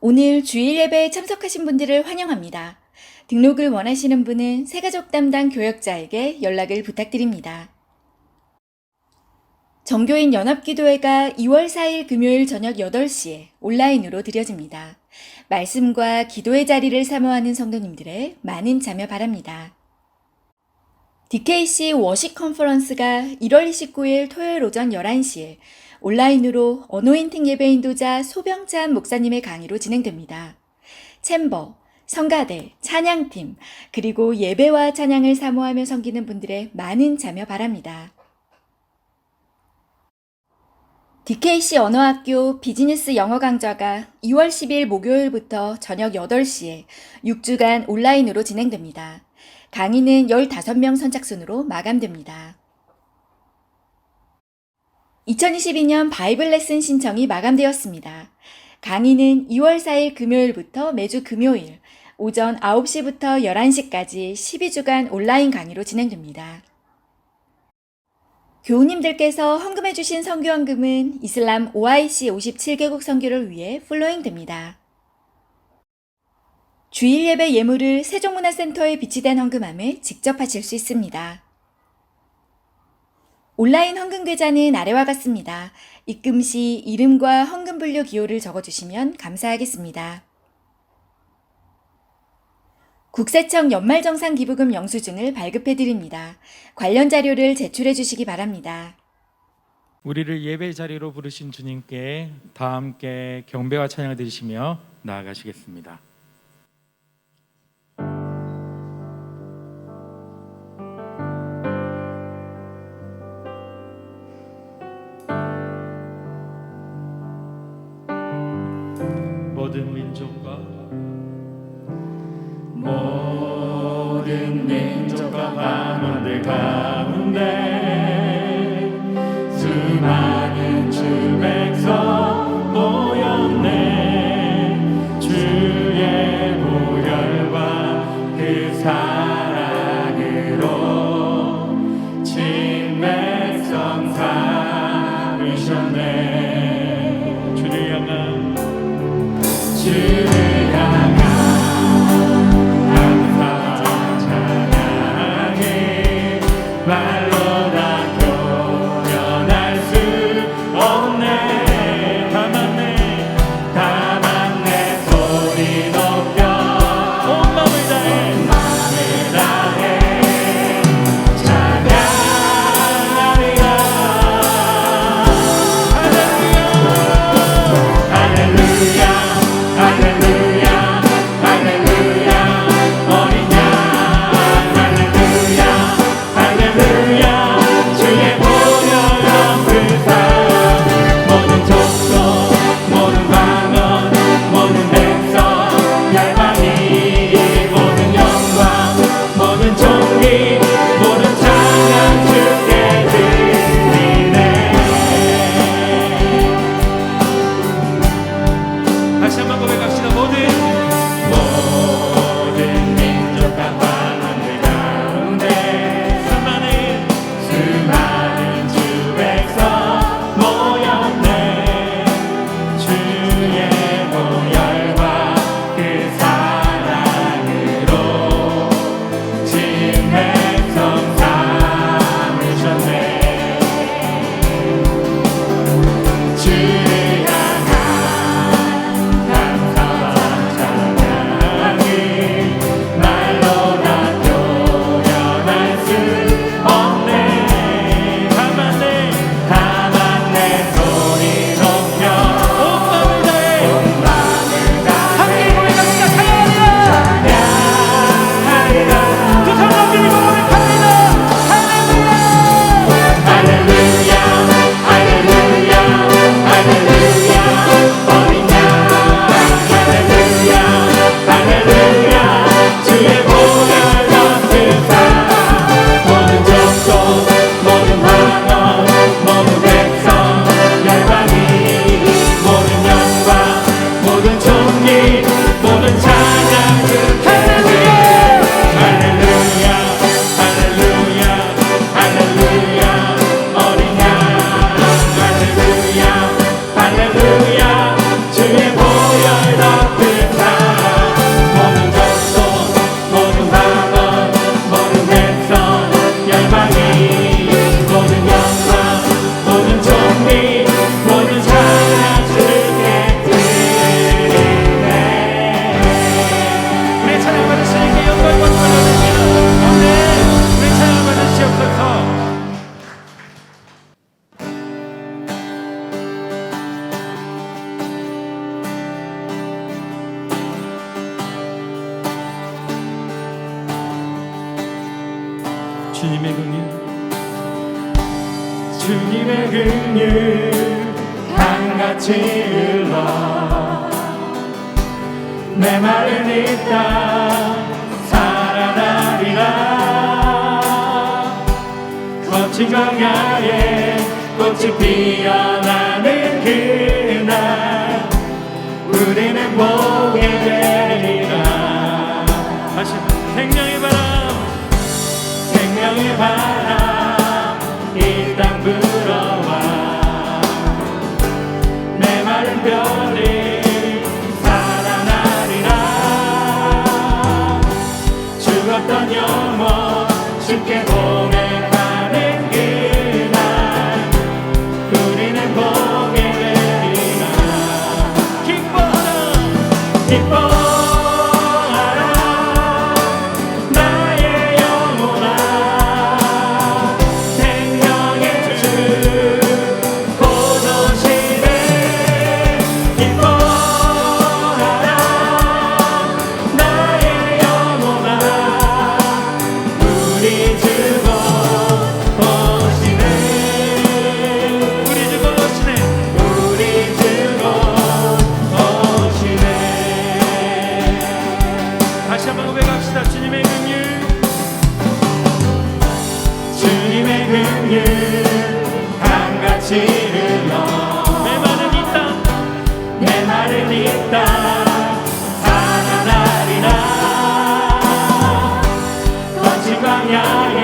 오늘 주일 예배에 참석하신 분들을 환영합니다. 등록을 원하시는 분은 새가족 담당 교역자에게 연락을 부탁드립니다. 정교인 연합기도회가 2월 4일 금요일 저녁 8시에 온라인으로 드려집니다. 말씀과 기도의 자리를 사모하는 성도님들의 많은 참여 바랍니다. DKC 워십 컨퍼런스가 1월 29일 토요일 오전 11시에 온라인으로 어노인팅 예배 인도자 소병찬 목사님의 강의로 진행됩니다. 챔버, 성가대, 찬양팀, 그리고 예배와 찬양을 사모하며 섬기는 분들의 많은 참여 바랍니다. DKC 언어학교 비즈니스 영어 강좌가 2월 10일 목요일부터 저녁 8시에 6주간 온라인으로 진행됩니다. 강의는 15명 선착순으로 마감됩니다. 2022년 바이블 레슨 신청이 마감되었습니다. 강의는 2월 4일 금요일부터 매주 금요일 오전 9시부터 11시까지 12주간 온라인 강의로 진행됩니다. 교우님들께서 헌금해주신 선교헌금은 이슬람 OIC 57개국 선교를 위해 플로잉됩니다. 주일 예배 예물을 세종문화센터에 비치된 헌금함에 직접 하실 수 있습니다. 온라인 헌금 계좌는 아래와 같습니다. 입금 시 이름과 헌금 분류 기호를 적어주시면 감사하겠습니다. 국세청 연말정산 기부금 영수증을 발급해드립니다. 관련 자료를 제출해 주시기 바랍니다. 우리를 예배 자리로 부르신 주님께 다 함께 경배와 찬양을 드리시며 나아가시겠습니다. 모든 민족과 반원들 가운데 수많은 주 백성 모였네. 주의 보혈과 그 사랑으로 친 백성 삼으셨네. 주를 향한 감사 찬양이 말로 다 표현할 수 없네. 다만 내 소리 높여 온 마음을 다해 찬양하리라. 할렐루야 할렐루야 할렐루야 어린 양 할렐루야 할렐루야 주의 보혈로 그 사랑 모든 족속 모든 방언 모든 백성 열방이 모든 영광 모든 존귀 모든 찬양 주께 드리네. 다시 한번 고백합시다. 모든 민족과 반원들 가운데 수많은 주 백성 모였네. 주의 보혈과 그 사랑으로 진 백성 삼으셨네. 주를 향한 감사와 찬양 주님의 긍휼, 주님의 긍휼 강같이 흘러 내 마른 이 땅 살아나리라. 거친 광야에 꽃이 피어나는 그날 우리는 보게 되리라. 다시 생명의 바람, 생명의 바람 이 땅 불어와 내 마른 뼈를 살아나리라. 죽었던 영혼 주께 보내하는 그날 우리는 보게 되리라. 기뻐하라, 기뻐하라 나의 영혼아. 생명의 주 고도시네. 기뻐하라 나의 영혼아. 우리 주 오시네. 우리 주 오시네. 우리 주 오시네. 다시 한번 고백합시다. 주님의 긍휼, 주님의 긍휼 강같이 흘러 내 마른 이 땅, 내 마른 이 땅 살아나리라. 거친 광야에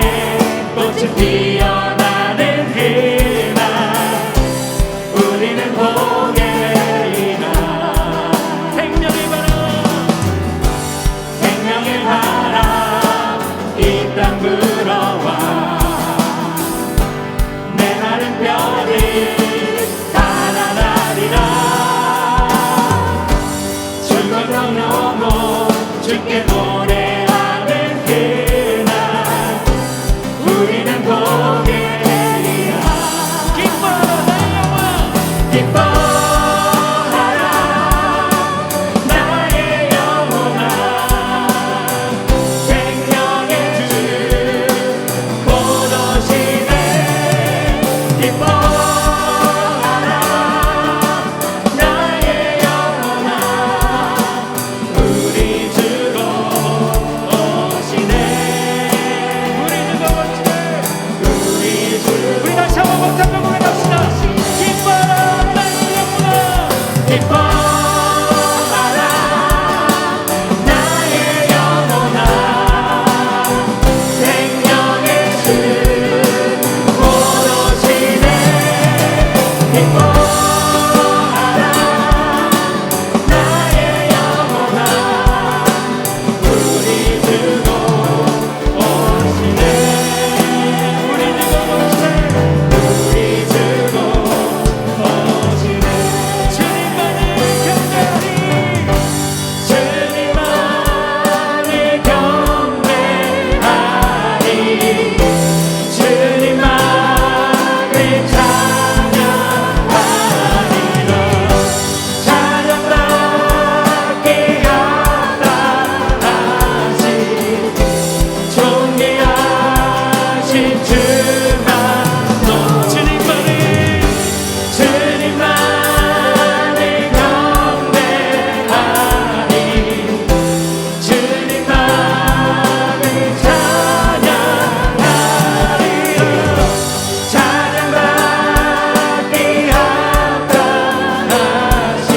꽃이 피어나는 그날 우리는 보게 되리라. 생명의 바람, 생명의 바람 이 땅 불어와 내 마른 뼈를 살아나리라. 죽었던 영혼 주께 노래하는 그날 우리는 보게 되리라. 기뻐하라 나의 영혼아. 기뻐하라 나의 영혼아. 생명의 주 고도시네. 기뻐하라 나의 영혼아. 우리 주로 오시네. 우리 주가 오시네. 우리 주 우리 다시 한번 박수 한번 고백합시다. 기뻐하라 나의 영혼아. 기뻐하라 나의 영혼아. 생명의 주 고도시네. 기뻐하라 나의 영혼아. 우리 주로 오시네. 우리 주가 오시네. 우리 주로 오시네. 주님만을 경배하리. 주님만을 경배하리. 주님만을 찬양하리라. 찬양받기 합당하신 존귀하신 주만 주님만을 주님만을 경배하리. 주님만을 찬양하리라. 찬양받기 합당하신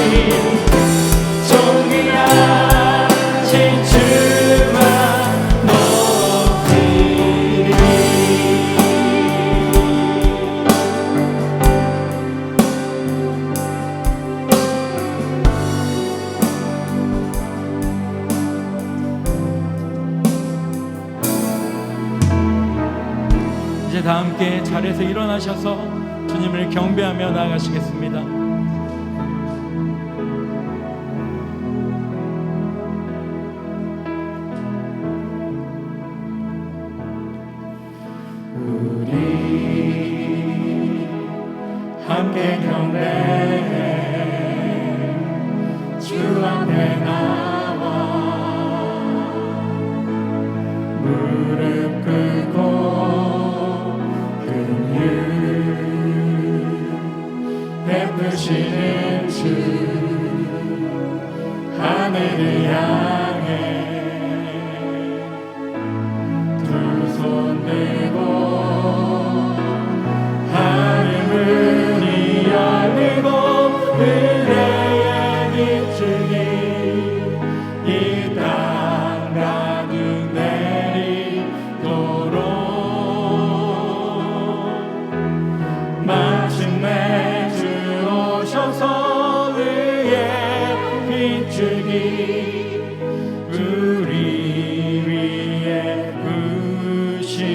존귀하신 주만 높이리. 이제 다 함께 자리에서 일어나셔서 주님을 경배하며 나아가시겠습니다. 우리 함께 경배해 주 앞에 나와 무릎 꿇고 하늘을 향해 두 손 들고 하늘 문이 열리고 은혜의 빛줄기 이 땅 가득 내리도록 마침내 주 오셔서 의의 빛줄기 우리 위에 부시도록.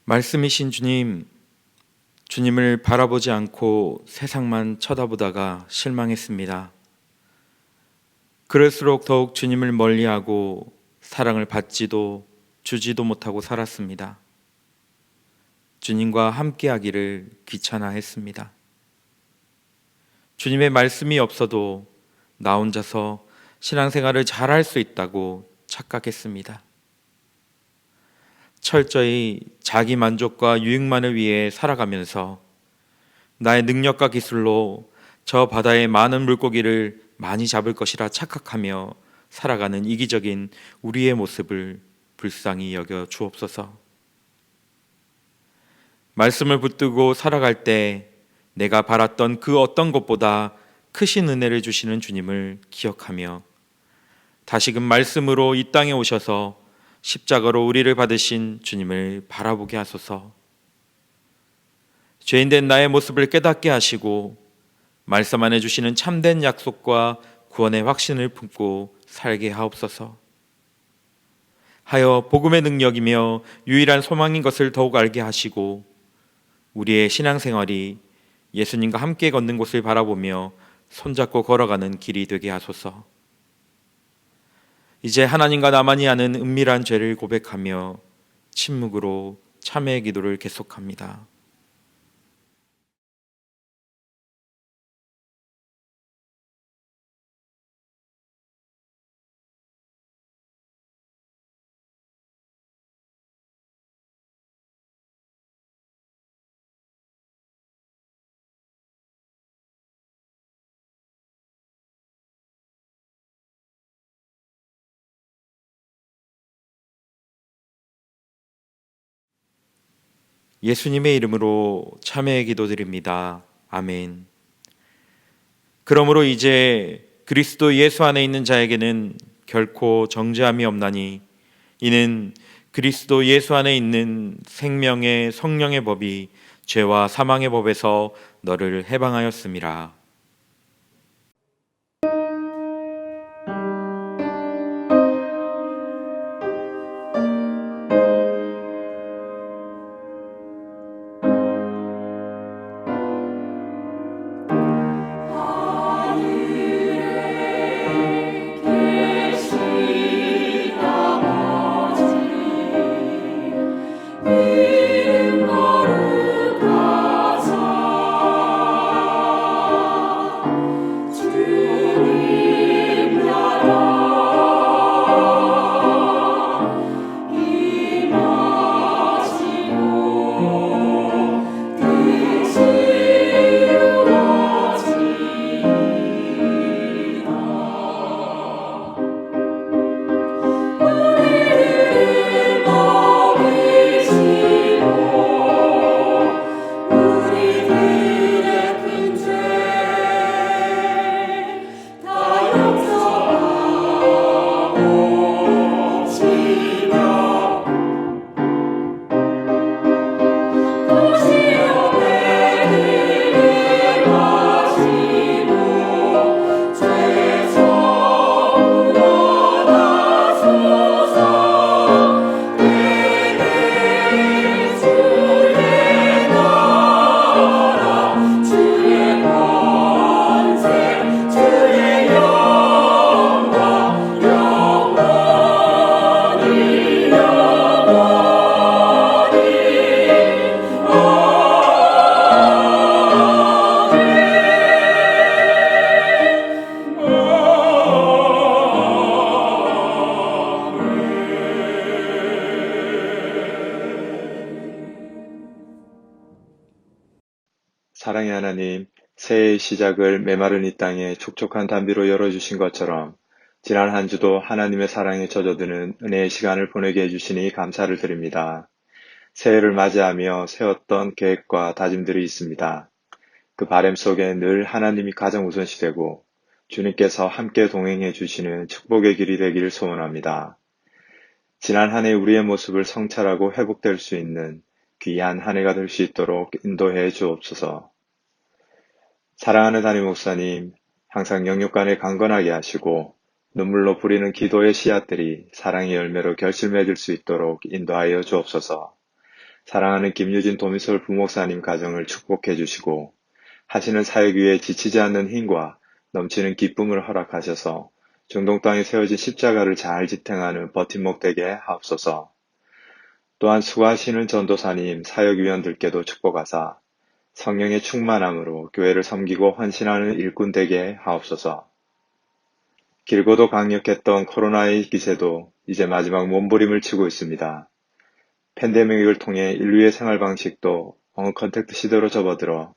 말씀이신 주님, 주님을 바라보지 않고 세상만 쳐다보다가 실망했습니다. 그럴수록 더욱 주님을 멀리하고 사랑을 받지도 주지도 못하고 살았습니다. 주님과 함께하기를 귀찮아했습니다. 주님의 말씀이 없어도 나 혼자서 신앙생활을 잘할 수 있다고 착각했습니다. 철저히 자기 만족과 유익만을 위해 살아가면서 나의 능력과 기술로 저 바다의 많은 물고기를 많이 잡을 것이라 착각하며 살아가는 이기적인 우리의 모습을 불쌍히 여겨 주옵소서. 말씀을 붙들고 살아갈 때 내가 바랐던 그 어떤 것보다 크신 은혜를 주시는 주님을 기억하며 다시금 말씀으로 이 땅에 오셔서 십자가로 우리를 받으신 주님을 바라보게 하소서. 죄인된 나의 모습을 깨닫게 하시고 말씀 안에 주시는 참된 약속과 구원의 확신을 품고 살게 하옵소서. 하여 복음의 능력이며 유일한 소망인 것을 더욱 알게 하시고 우리의 신앙생활이 예수님과 함께 걷는 곳을 바라보며 손잡고 걸어가는 길이 되게 하소서. 이제 하나님과 나만이 아는 은밀한 죄를 고백하며 침묵으로 참회의 기도를 계속합니다. 예수님의 이름으로 참회의 기도드립니다. 아멘. 그러므로 이제 그리스도 예수 안에 있는 자에게는 결코 정죄함이 없나니 이는 그리스도 예수 안에 있는 생명의 성령의 법이 죄와 사망의 법에서 너를 해방하였음이라. 이름 거룩하사 사랑의 하나님, 새해의 시작을 메마른 이 땅에 촉촉한 단비로 열어주신 것처럼 지난 한 주도 하나님의 사랑에 젖어드는 은혜의 시간을 보내게 해주시니 감사를 드립니다. 새해를 맞이하며 세웠던 계획과 다짐들이 있습니다. 그 바람 속에 늘 하나님이 가장 우선시 되고 주님께서 함께 동행해 주시는 축복의 길이 되기를 소원합니다. 지난 한 해 우리의 모습을 성찰하고 회복될 수 있는 귀한 한 해가 될 수 있도록 인도해 주옵소서. 사랑하는 담임 목사님, 항상 영육간에 강건하게 하시고 눈물로 뿌리는 기도의 씨앗들이 사랑의 열매로 결실 맺을 수 있도록 인도하여 주옵소서. 사랑하는 김유진 도미솔 부목사님 가정을 축복해 주시고 하시는 사역 위에 지치지 않는 힘과 넘치는 기쁨을 허락하셔서 중동 땅에 세워진 십자가를 잘 지탱하는 버팀목 되게 하옵소서. 또한 수고하시는 전도사님, 사역위원들께도 축복하사 성령의 충만함으로 교회를 섬기고 헌신하는 일꾼 되게 하옵소서. 길고도 강력했던 코로나의 기세도 이제 마지막 몸부림을 치고 있습니다. 팬데믹을 통해 인류의 생활 방식도 언컨택트 시대로 접어들어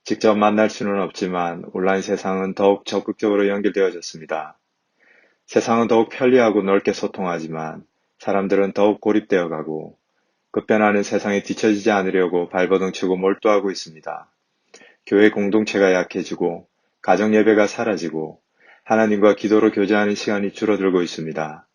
직접 만날 수는 없지만 온라인 세상은 더욱 적극적으로 연결되어졌습니다. 세상은 더욱 편리하고 넓게 소통하지만 사람들은 더욱 고립되어 가고 급변하는 세상에 뒤처지지 않으려고 발버둥치고 몰두하고 있습니다. 교회 공동체가 약해지고 가정 예배가 사라지고 하나님과 기도로 교제하는 시간이 줄어들고 있습니다.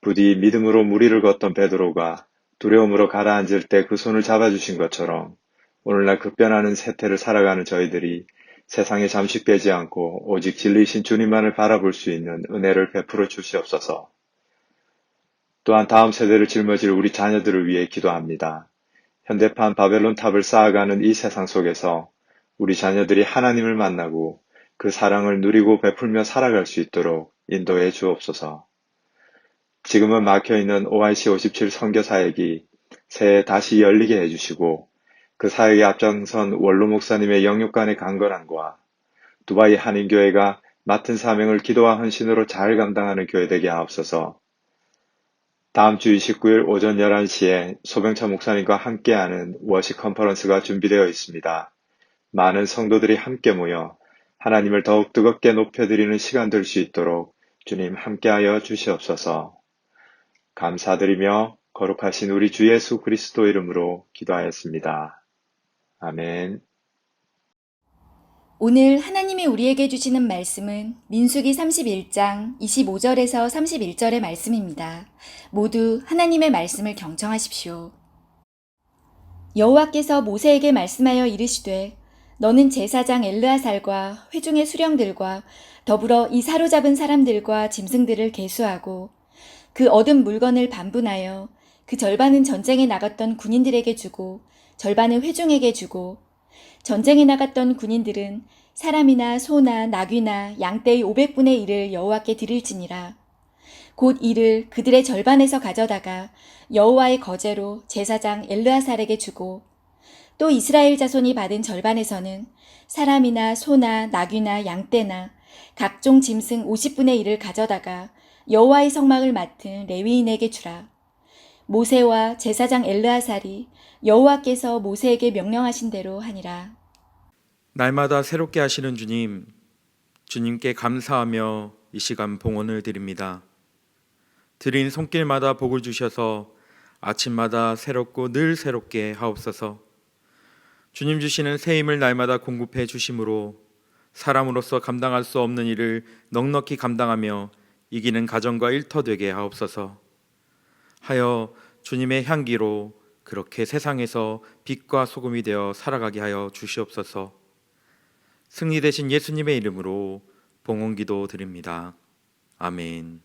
부디 믿음으로 무리를 걷던 베드로가 두려움으로 가라앉을 때 그 손을 잡아주신 것처럼 오늘날 급변하는 세태를 살아가는 저희들이 세상에 잠식되지 않고 오직 진리이신 주님만을 바라볼 수 있는 은혜를 베풀어 주시옵소서. 또한 다음 세대를 짊어질 우리 자녀들을 위해 기도합니다. 현대판 바벨론 탑을 쌓아가는 이 세상 속에서 우리 자녀들이 하나님을 만나고 그 사랑을 누리고 베풀며 살아갈 수 있도록 인도해 주옵소서. 지금은 막혀있는 OIC 57 선교 사역이 새해 다시 열리게 해주시고 그 사역에 앞장선 원로 목사님의 영육간의 강건함과 두바이 한인교회가 맡은 사명을 기도와 헌신으로 잘 감당하는 교회 되게 하옵소서. 다음 주 29일 오전 11시에 소병차 목사님과 함께하는 워시 컨퍼런스가 준비되어 있습니다. 많은 성도들이 함께 모여 하나님을 더욱 뜨겁게 높여드리는 시간 될 수 있도록 주님 함께하여 주시옵소서. 감사드리며 거룩하신 우리 주 예수 그리스도 이름으로 기도하였습니다. 아멘. 오늘 하나님이 우리에게 주시는 말씀은 민수기 31장 25절에서 31절의 말씀입니다. 모두 하나님의 말씀을 경청하십시오. 여호와께서 모세에게 말씀하여 이르시되 너는 제사장 엘르아살과 회중의 수령들과 더불어 이 사로잡은 사람들과 짐승들을 계수하고 그 얻은 물건을 반분하여 그 절반은 전쟁에 나갔던 군인들에게 주고 절반은 회중에게 주고 전쟁에 나갔던 군인들은 사람이나 소나 나귀나 양떼의 500분의 1을 여호와께 드릴지니라. 곧 이를 그들의 절반에서 가져다가 여호와의 거제로 제사장 엘르아살에게 주고 또 이스라엘 자손이 받은 절반에서는 사람이나 소나 나귀나 양떼나 각종 짐승 50분의 1을 가져다가 여호와의 성막을 맡은 레위인에게 주라. 모세와 제사장 엘르아살이 여호와께서 모세에게 명령하신 대로 하니라. 날마다 새롭게 하시는 주님, 주님께 감사하며 이 시간 봉헌을 드립니다. 드린 손길마다 복을 주셔서 아침마다 새롭고 늘 새롭게 하옵소서. 주님 주시는 새 힘을 날마다 공급해 주심으로 사람으로서 감당할 수 없는 일을 넉넉히 감당하며 이기는 가정과 일터 되게 하옵소서. 하여 주님의 향기로 그렇게 세상에서 빛과 소금이 되어 살아가게 하여 주시옵소서. 승리 되신 예수님의 이름으로 봉헌기도 드립니다. 아멘.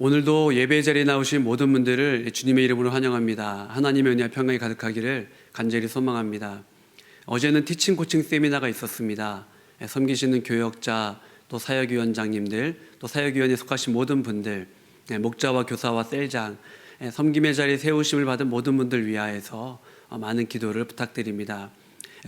오늘도 예배 자리에 나오신 모든 분들을 주님의 이름으로 환영합니다. 하나님의 은혜와 평강이 가득하기를 간절히 소망합니다. 어제는 티칭 코칭 세미나가 있었습니다. 섬기시는 교역자, 또 사역위원장님들, 또 사역위원회에 속하신 모든 분들, 목자와 교사와 셀장, 섬김의 자리에 세우심을 받은 모든 분들 위하여서 많은 기도를 부탁드립니다.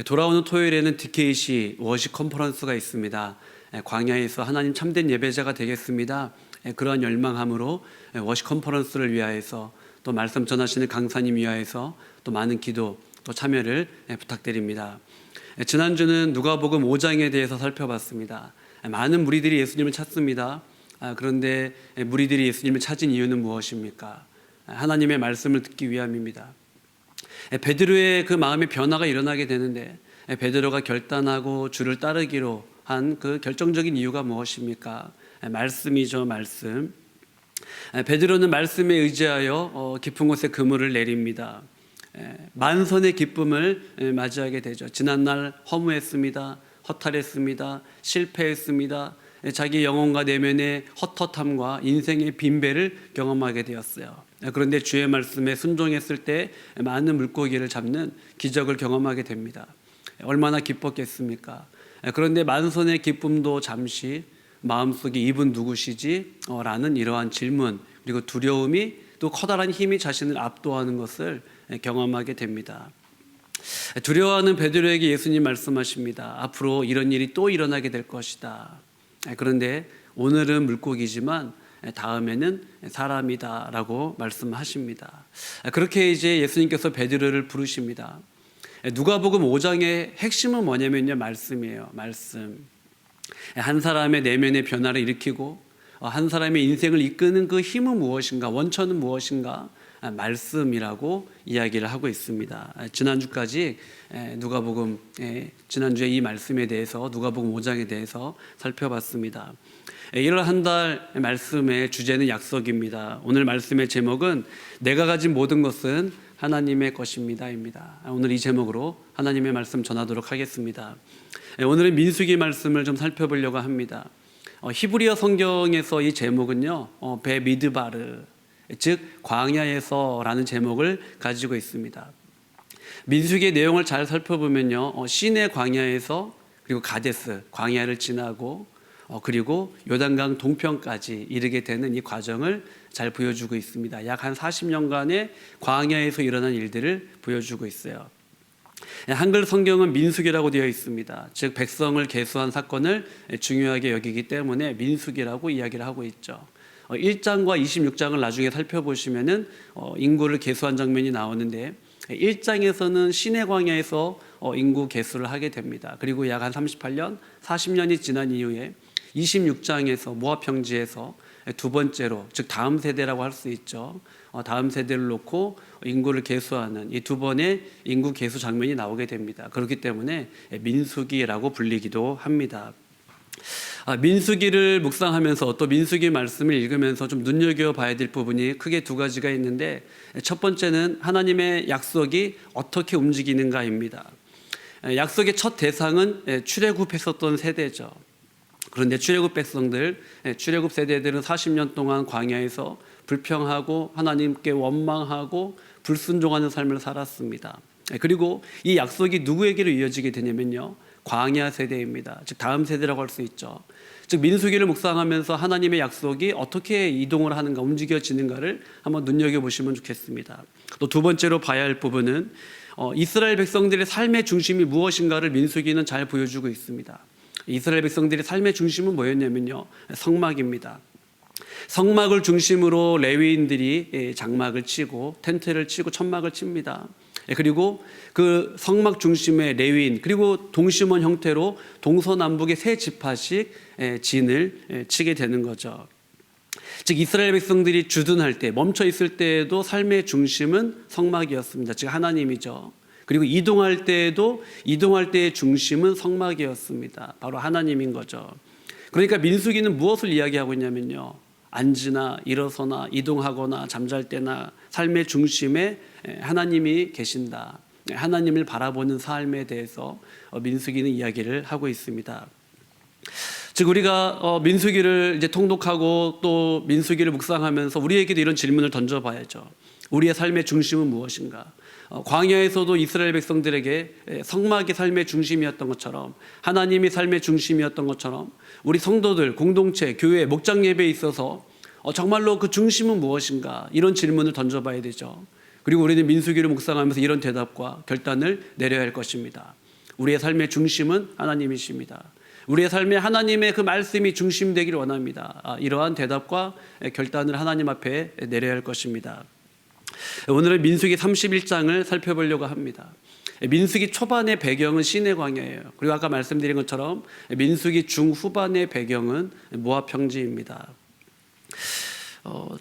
돌아오는 토요일에는 DKC 워십 컨퍼런스가 있습니다. 광야에서 하나님 참된 예배자가 되겠습니다. 그러한 열망함으로 워십 컨퍼런스를 위하여서 또 말씀 전하시는 강사님 위하여서 또 많은 기도 또 참여를 부탁드립니다. 지난주는 누가복음 5장에 대해서 살펴봤습니다. 많은 무리들이 예수님을 찾습니다. 그런데 무리들이 예수님을 찾은 이유는 무엇입니까? 하나님의 말씀을 듣기 위함입니다. 베드로의 그 마음의 변화가 일어나게 되는데 베드로가 결단하고 주를 따르기로 한 그 결정적인 이유가 무엇입니까? 말씀이죠, 말씀. 베드로는 말씀에 의지하여 깊은 곳에 그물을 내립니다. 만선의 기쁨을 맞이하게 되죠. 지난날 허무했습니다. 허탈했습니다. 실패했습니다. 자기 영혼과 내면의 헛헛함과 인생의 빈배를 경험하게 되었어요. 그런데 주의 말씀에 순종했을 때 많은 물고기를 잡는 기적을 경험하게 됩니다. 얼마나 기뻤겠습니까? 그런데 만선의 기쁨도 잠시 마음속에 이분 누구시지? 라는 이러한 질문 그리고 두려움이 또 커다란 힘이 자신을 압도하는 것을 경험하게 됩니다. 두려워하는 베드로에게 예수님 말씀하십니다. 앞으로 이런 일이 또 일어나게 될 것이다. 그런데 오늘은 물고기지만 다음에는 사람이다 라고 말씀하십니다. 그렇게 이제 예수님께서 베드로를 부르십니다. 누가복음 5장의 핵심은 뭐냐면요, 말씀이에요. 말씀. 한 사람의 내면의 변화를 일으키고 한 사람의 인생을 이끄는 그 힘은 무엇인가, 원천은 무엇인가, 말씀이라고 이야기를 하고 있습니다. 지난주까지 누가복음, 지난주에 이 말씀에 대해서 누가복음 5장에 대해서 살펴봤습니다. 1월 한 달 말씀의 주제는 약속입니다. 오늘 말씀의 제목은 내가 가진 모든 것은 하나님의 것입니다입니다. 오늘 이 제목으로 하나님의 말씀 전하도록 하겠습니다. 오늘은 민수기 말씀을 좀 살펴보려고 합니다. 히브리어 성경에서 이 제목은요, 베미드바르, 즉 광야에서라는 제목을 가지고 있습니다. 민수기의 내용을 잘 살펴보면요, 시내 광야에서 그리고 가데스 광야를 지나고 그리고 요단강 동편까지 이르게 되는 이 과정을 잘 보여주고 있습니다. 약 한 40년간의 광야에서 일어난 일들을 보여주고 있어요. 한글 성경은 민수기라고 되어 있습니다. 즉 백성을 계수한 사건을 중요하게 여기기 때문에 민수기라고 이야기를 하고 있죠. 1장과 26장을 나중에 살펴보시면은 인구를 계수한 장면이 나오는데 1장에서는 시내 광야에서 인구 계수를 하게 됩니다. 그리고 약 한 38년, 40년이 지난 이후에 26장에서 모압 평지에서 두 번째로, 즉 다음 세대라고 할 수 있죠. 다음 세대를 놓고 인구를 계수하는 이 두 번의 인구 계수 장면이 나오게 됩니다. 그렇기 때문에 민수기라고 불리기도 합니다. 민수기를 묵상하면서 또 민수기 말씀을 읽으면서 좀 눈여겨봐야 될 부분이 크게 두 가지가 있는데, 첫 번째는 하나님의 약속이 어떻게 움직이는가입니다. 약속의 첫 대상은 출애굽했었던 세대죠. 그런데 출애굽 백성들, 출애굽 세대들은 40년 동안 광야에서 불평하고 하나님께 원망하고 불순종하는 삶을 살았습니다. 그리고 이 약속이 누구에게로 이어지게 되냐면요, 광야 세대입니다. 즉 다음 세대라고 할 수 있죠. 즉 민수기를 묵상하면서 하나님의 약속이 어떻게 이동을 하는가, 움직여지는가를 한번 눈여겨보시면 좋겠습니다. 또 두 번째로 봐야 할 부분은 이스라엘 백성들의 삶의 중심이 무엇인가를 민수기는 잘 보여주고 있습니다. 이스라엘 백성들의 삶의 중심은 뭐였냐면요, 성막입니다. 성막을 중심으로 레위인들이 장막을 치고 텐트를 치고 천막을 칩니다. 그리고 그 성막 중심의 레위인, 그리고 동심원 형태로 동서남북의 세 지파씩 진을 치게 되는 거죠. 즉 이스라엘 백성들이 주둔할 때, 멈춰 있을 때에도 삶의 중심은 성막이었습니다. 즉 하나님이죠. 그리고 이동할 때에도 이동할 때의 중심은 성막이었습니다. 바로 하나님인 거죠. 그러니까 민수기는 무엇을 이야기하고 있냐면요, 앉으나 일어서나 이동하거나 잠잘 때나 삶의 중심에 하나님이 계신다. 하나님을 바라보는 삶에 대해서 민수기는 이야기를 하고 있습니다. 즉 우리가 민수기를 이제 통독하고 또 민수기를 묵상하면서 우리에게도 이런 질문을 던져봐야죠. 우리의 삶의 중심은 무엇인가? 광야에서도 이스라엘 백성들에게 성막이 삶의 중심이었던 것처럼, 하나님이 삶의 중심이었던 것처럼, 우리 성도들, 공동체, 교회, 목장 예배에 있어서 정말로 그 중심은 무엇인가? 이런 질문을 던져봐야 되죠. 그리고 우리는 민수기를 묵상하면서 이런 대답과 결단을 내려야 할 것입니다. 우리의 삶의 중심은 하나님이십니다. 우리의 삶에 하나님의 그 말씀이 중심되기를 원합니다. 이러한 대답과 결단을 하나님 앞에 내려야 할 것입니다. 오늘은 민수기 31장을 살펴보려고 합니다. 민수기 초반의 배경은 시내 광야예요. 그리고 아까 말씀드린 것처럼 민수기 중후반의 배경은 모압 평지입니다.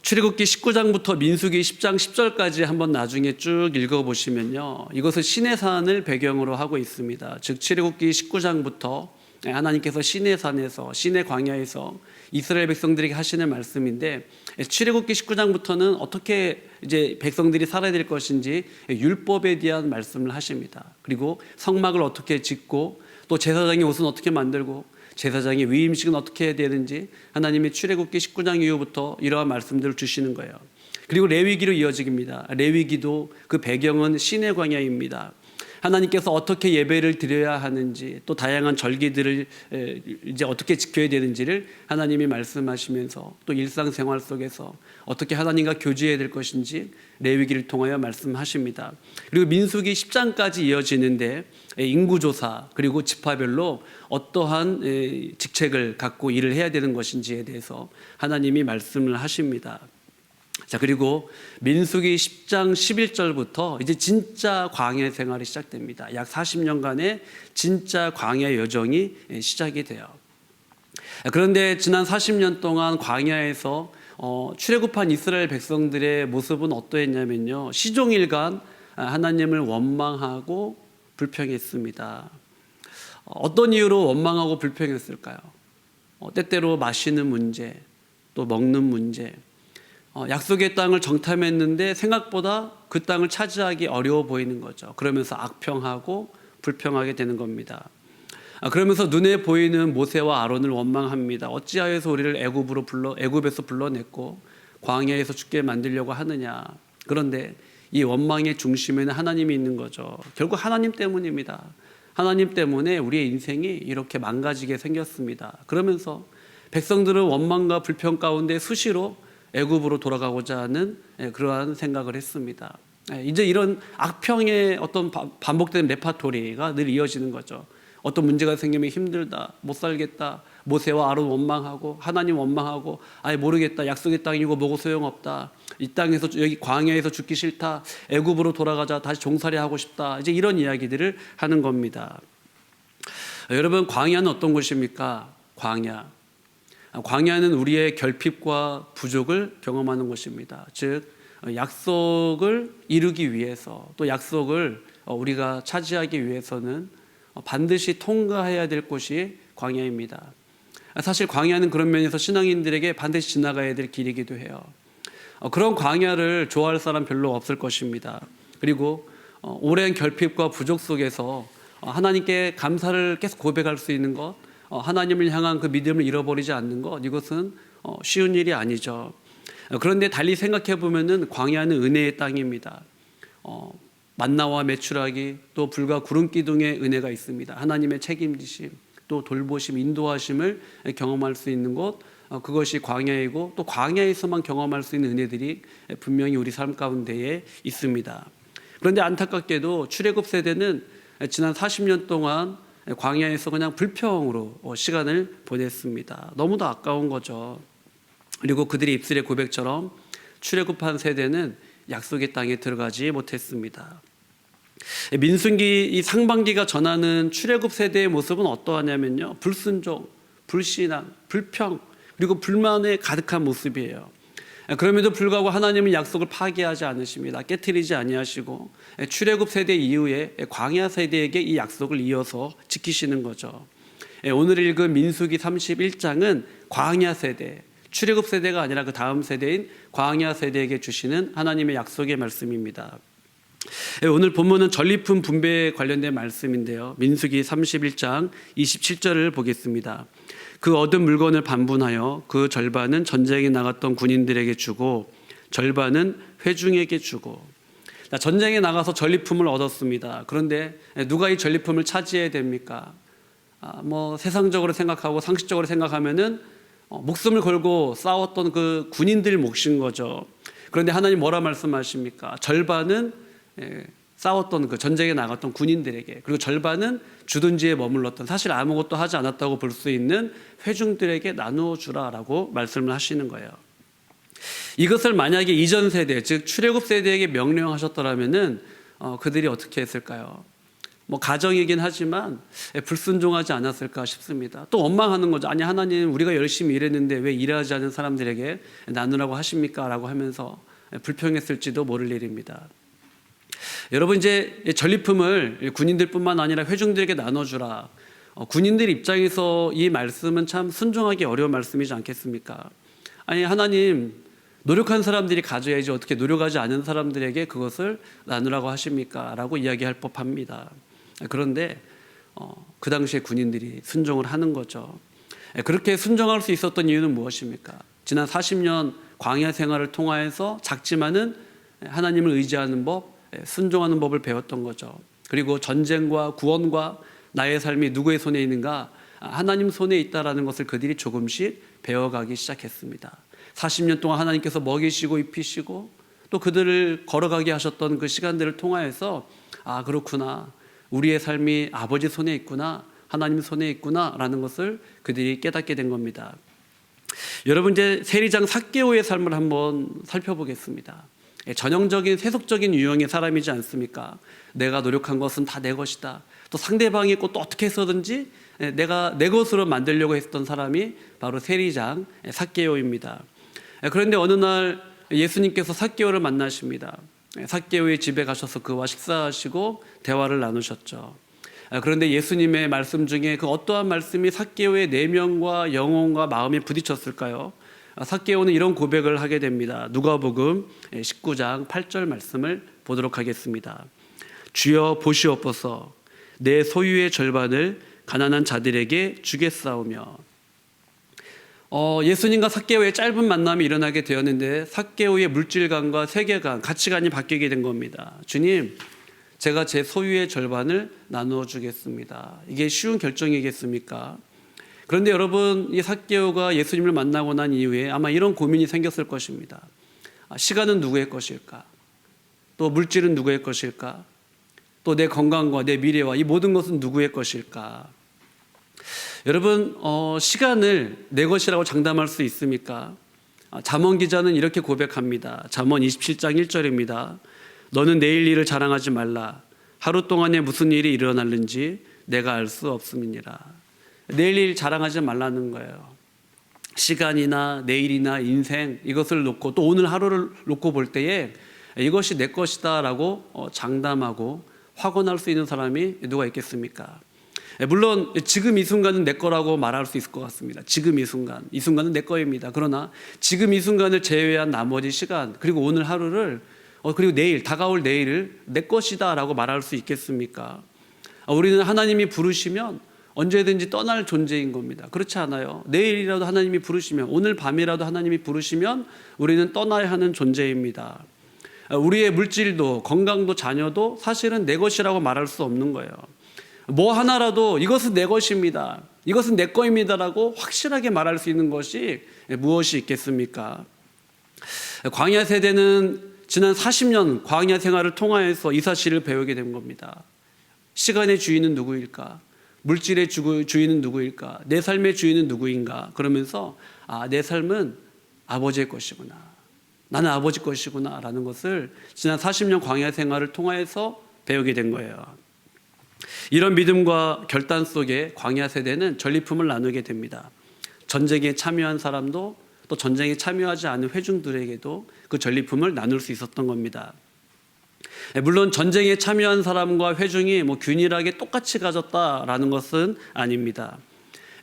출애굽기 19장부터 민수기 10장 10절까지 한번 나중에 쭉 읽어보시면요, 이것을 시내산을 배경으로 하고 있습니다. 즉 출애굽기 19장부터 하나님께서 시내산에서, 시내 광야에서 이스라엘 백성들에게 하시는 말씀인데, 출애굽기 19장부터는 어떻게 이제 백성들이 살아야 될 것인지 율법에 대한 말씀을 하십니다. 그리고 성막을 어떻게 짓고 또 제사장의 옷은 어떻게 만들고 제사장의 위임식은 어떻게 해야 되는지 하나님이 출애굽기 19장 이후부터 이러한 말씀들을 주시는 거예요. 그리고 레위기로 이어집니다. 레위기도 그 배경은 시내 광야입니다. 하나님께서 어떻게 예배를 드려야 하는지, 또 다양한 절기들을 이제 어떻게 지켜야 되는지를 하나님이 말씀하시면서 또 일상생활 속에서 어떻게 하나님과 교제해야 될 것인지 레위기를 통하여 말씀하십니다. 그리고 민수기 10장까지 이어지는데 인구조사 그리고 지파별로 어떠한 직책을 갖고 일을 해야 되는 것인지에 대해서 하나님이 말씀을 하십니다. 자, 그리고 민수기 10장 11절부터 이제 진짜 광야 생활이 시작됩니다. 약 40년간의 진짜 광야 여정이 시작이 돼요. 그런데 지난 40년 동안 광야에서 출애굽한 이스라엘 백성들의 모습은 어떠했냐면요, 시종일관 하나님을 원망하고 불평했습니다. 어떤 이유로 원망하고 불평했을까요? 때때로 마시는 문제, 또 먹는 문제, 약속의 땅을 정탐했는데 생각보다 그 땅을 차지하기 어려워 보이는 거죠. 그러면서 악평하고 불평하게 되는 겁니다. 그러면서 눈에 보이는 모세와 아론을 원망합니다. 어찌하여서 우리를 애굽에서 불러냈고 광야에서 죽게 만들려고 하느냐. 그런데 이 원망의 중심에는 하나님이 있는 거죠. 결국 하나님 때문입니다. 하나님 때문에 우리의 인생이 이렇게 망가지게 생겼습니다. 그러면서 백성들은 원망과 불평 가운데 수시로 애굽으로 돌아가고자 하는 그러한 생각을 했습니다. 이제 이런 악평의 어떤 반복되는 레파토리가 늘 이어지는 거죠. 어떤 문제가 생기면 힘들다, 못 살겠다, 모세와 아론 원망하고 하나님 원망하고, 아예 모르겠다, 약속의 땅이고 뭐고 소용없다, 이 땅에서 여기 광야에서 죽기 싫다, 애굽으로 돌아가자, 다시 종살이 하고 싶다, 이제 이런 이야기들을 하는 겁니다. 여러분, 광야는 어떤 곳입니까? 광야는 우리의 결핍과 부족을 경험하는 곳입니다. 즉 약속을 이루기 위해서, 또 약속을 우리가 차지하기 위해서는 반드시 통과해야 될 곳이 광야입니다. 사실 광야는 그런 면에서 신앙인들에게 반드시 지나가야 될 길이기도 해요. 그런 광야를 좋아할 사람 별로 없을 것입니다. 그리고 오랜 결핍과 부족 속에서 하나님께 감사를 계속 고백할 수 있는 것, 하나님을 향한 그 믿음을 잃어버리지 않는 것, 이것은 쉬운 일이 아니죠. 그런데 달리 생각해 보면은 광야는 은혜의 땅입니다. 만나와 메추라기, 또 불과 구름 기둥의 은혜가 있습니다. 하나님의 책임지심, 또 돌보심, 인도하심을 경험할 수 있는 곳, 그것이 광야이고, 또 광야에서만 경험할 수 있는 은혜들이 분명히 우리 삶 가운데에 있습니다. 그런데 안타깝게도 출애굽 세대는 지난 40년 동안 광야에서 그냥 불평으로 시간을 보냈습니다. 너무도 아까운 거죠. 그리고 그들의 입술의 고백처럼 출애굽한 세대는 약속의 땅에 들어가지 못했습니다. 민수기 이 상반기가 전하는 출애굽 세대의 모습은 어떠하냐면요, 불순종, 불신앙, 불평, 그리고 불만에 가득한 모습이에요. 그럼에도 불구하고 하나님은 약속을 파기하지 않으십니다. 깨트리지 아니하시고 출애굽 세대 이후에 광야 세대에게 이 약속을 이어서 지키시는 거죠. 오늘 읽은 민수기 31장은 광야 세대, 출애굽 세대가 아니라 그 다음 세대인 광야 세대에게 주시는 하나님의 약속의 말씀입니다. 오늘 본문은 전리품 분배에 관련된 말씀인데요. 민수기 31장 27절을 보겠습니다. 그 얻은 물건을 반분하여 그 절반은 전쟁에 나갔던 군인들에게 주고 절반은 회중에게 주고. 전쟁에 나가서 전리품을 얻었습니다. 그런데 누가 이 전리품을 차지해야 됩니까? 세상적으로 생각하고 상식적으로 생각하면은 목숨을 걸고 싸웠던 그 군인들 몫인 거죠. 그런데 하나님 뭐라 말씀하십니까? 절반은 싸웠던 그 전쟁에 나갔던 군인들에게, 그리고 절반은 주둔지에 머물렀던 사실 아무것도 하지 않았다고 볼 수 있는 회중들에게 나누어 주라라고 말씀을 하시는 거예요. 이것을 만약에 이전 세대, 즉 출애굽 세대에게 명령하셨더라면은 그들이 어떻게 했을까요? 가정이긴 하지만 불순종하지 않았을까 싶습니다. 또 원망하는 거죠. 아니 하나님, 우리가 열심히 일했는데 왜 일하지 않은 사람들에게 나누라고 하십니까? 라고 하면서 불평했을지도 모를 일입니다. 여러분, 이제 전리품을 군인들뿐만 아니라 회중들에게 나눠주라. 군인들 입장에서 이 말씀은 참 순종하기 어려운 말씀이지 않겠습니까? 아니 하나님, 노력한 사람들이 가져야지 어떻게 노력하지 않은 사람들에게 그것을 나누라고 하십니까? 라고 이야기할 법합니다. 그런데 그 당시에 군인들이 순종을 하는 거죠. 그렇게 순종할 수 있었던 이유는 무엇입니까? 지난 40년 광야 생활을 통하여서 작지만은 하나님을 의지하는 법, 순종하는 법을 배웠던 거죠. 그리고 전쟁과 구원과 나의 삶이 누구의 손에 있는가? 하나님 손에 있다라는 것을 그들이 조금씩 배워가기 시작했습니다. 40년 동안 하나님께서 먹이시고 입히시고 또 그들을 걸어가게 하셨던 그 시간들을 통하여서 그렇구나, 우리의 삶이 아버지 손에 있구나, 하나님 손에 있구나 라는 것을 그들이 깨닫게 된 겁니다. 여러분, 이제 세리장 삭개오의 삶을 한번 살펴보겠습니다. 전형적인 세속적인 유형의 사람이지 않습니까? 내가 노력한 것은 다 내 것이다. 또 상대방이 또 어떻게 해서든지 내가 내 것으로 만들려고 했던 사람이 바로 세리장 삭개오입니다. 그런데 어느 날 예수님께서 삭개오를 만나십니다. 삭개오의 집에 가셔서 그와 식사하시고 대화를 나누셨죠. 그런데 예수님의 말씀 중에 그 어떠한 말씀이 삭개오의 내면과 영혼과 마음에 부딪혔을까요? 삭개오는 이런 고백을 하게 됩니다. 누가복음 19장 8절 말씀을 보도록 하겠습니다. 주여 보시옵소서, 내 소유의 절반을 가난한 자들에게 주겠사오며. 예수님과 삭개오의 짧은 만남이 일어나게 되었는데 삭개오의 물질관과 세계관, 가치관이 바뀌게 된 겁니다. 주님, 제가 제 소유의 절반을 나누어 주겠습니다. 이게 쉬운 결정이겠습니까? 그런데 여러분, 이 삭개오가 예수님을 만나고 난 이후에 아마 이런 고민이 생겼을 것입니다. 시간은 누구의 것일까? 또 물질은 누구의 것일까? 또 내 건강과 내 미래와 이 모든 것은 누구의 것일까? 여러분, 시간을 내 것이라고 장담할 수 있습니까? 잠언 기자는 이렇게 고백합니다. 잠언 27장 1절입니다. 너는 내일 일을 자랑하지 말라. 하루 동안에 무슨 일이 일어날는지 내가 알 수 없음이니라. 내일 일 자랑하지 말라는 거예요. 시간이나 내일이나 인생, 이것을 놓고 또 오늘 하루를 놓고 볼 때에 이것이 내 것이다 라고 장담하고 확언할 수 있는 사람이 누가 있겠습니까? 물론 지금 이 순간은 내 거라고 말할 수 있을 것 같습니다. 지금 이 순간은 내 거입니다. 그러나 지금 이 순간을 제외한 나머지 시간, 그리고 오늘 하루를, 그리고 내일, 다가올 내일을 내 것이다 라고 말할 수 있겠습니까? 우리는 하나님이 부르시면 언제든지 떠날 존재인 겁니다. 그렇지 않아요? 내일이라도 하나님이 부르시면, 오늘 밤이라도 하나님이 부르시면 우리는 떠나야 하는 존재입니다. 우리의 물질도 건강도 자녀도 사실은 내 것이라고 말할 수 없는 거예요. 뭐 하나라도 이것은 내 것입니다, 이것은 내 거입니다라고 확실하게 말할 수 있는 것이 무엇이 있겠습니까? 광야 세대는 지난 40년 광야 생활을 통하여서 이 사실을 배우게 된 겁니다. 시간의 주인은 누구일까? 물질의 주인은 누구일까? 내 삶의 주인은 누구인가? 그러면서 내 삶은 아버지의 것이구나, 나는 아버지 것이구나 라는 것을 지난 40년 광야 생활을 통하여서 배우게 된 거예요. 이런 믿음과 결단 속에 광야 세대는 전리품을 나누게 됩니다. 전쟁에 참여한 사람도 또 전쟁에 참여하지 않은 회중들에게도 그 전리품을 나눌 수 있었던 겁니다. 물론 전쟁에 참여한 사람과 회중이 균일하게 똑같이 가졌다라는 것은 아닙니다.